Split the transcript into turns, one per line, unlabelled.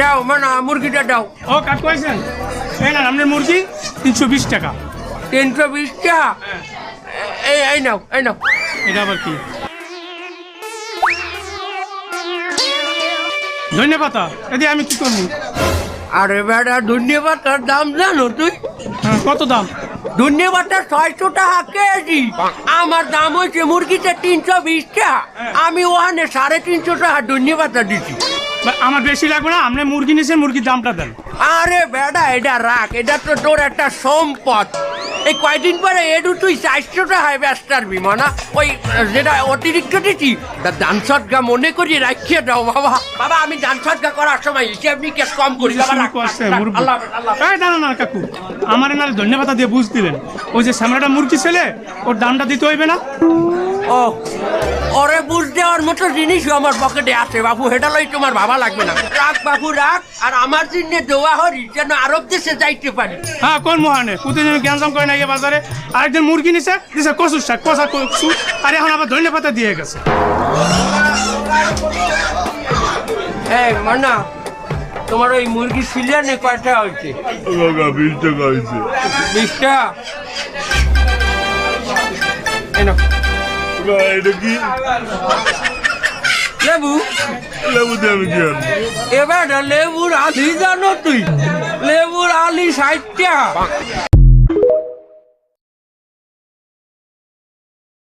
দাও মানে মুরগিটা দাও।
ও কাট কইছেন এই না আপনার মুরগি 320 টাকা।
320 টাকা? এই নাও এই নাও।
এটা আবার কি? ধন্যবাদ। এদি আমি কি করবো?
আরে বেটা ধন্যবাদটার দাম জানো তুই?
হ্যাঁ, কত দাম?
ধন্যবাদটা 600 টাকা কেজি। আমার দাম হয়েছে মুরগিতে 320 টাকা। আমি ওখানে 350 টাকা ধন্যবাদটা দিচ্ছি।
আমার বেশি লাগবে না, আপনি মুরগি নিছেন, মুরগির দামটা দেন।
আরে বেটা এটা রাখ, এটা তো তোর একটা সম্পদ। এই কয়দিন পরে এডু তুই 400 টাকায় ব্যস্ত পারবি মানা। ওই যেটা অতিরিক্ত দিচ্ছি দান সৎগা মনে করি রাখিয়ে দাও বাবা। বাবা আমি দান সৎগা করার সময় হিসেব নিকেশ কম করি বাবা। রাখ, রাখ, রাখ। আল্লাহ হাফেজ, আল্লাহ হাফেজ।
এই না না না কাকু, আমার নালে ধন্যবাদ দিয়ে বুঝ দিলেন। ওই যে সামনেটা মুরগি ছেলে, ওর দামটা দিতে হইবে না?
ও ওরে বুঝ দেওয়ার মতো জিনিসও আমার পকেটে আছে বাবু, হেটা লই তোমার ভাবা লাগবে না। রাখ বাবু রাখ, আর আমার জন্য দোয়া হরি যেন আরব দেশে যাইতে পারি।
হ্যাঁ কোন মহানে প্রতিদিন জ্ঞানজাম করে না গিয়ে বাজারে। আরেকজন মুরগি নিছে, দিছে কচুর শাক, কষা কচু, আর এখন আবার ধন্যবাদ দিয়ে গেছে।
এই মানা, তোমার ওই মুরগি সিলিয়ানে কয়টা হয়েছে?
20 টাকা হয়েছে।
20 টাকা? এই নাও।
এটা কি?
লেবু?
লেবু দিয়ে আমি কি আনবো?
এবার লেবুর আলি জানো তুই? লেবুর আলি 60 টাকা।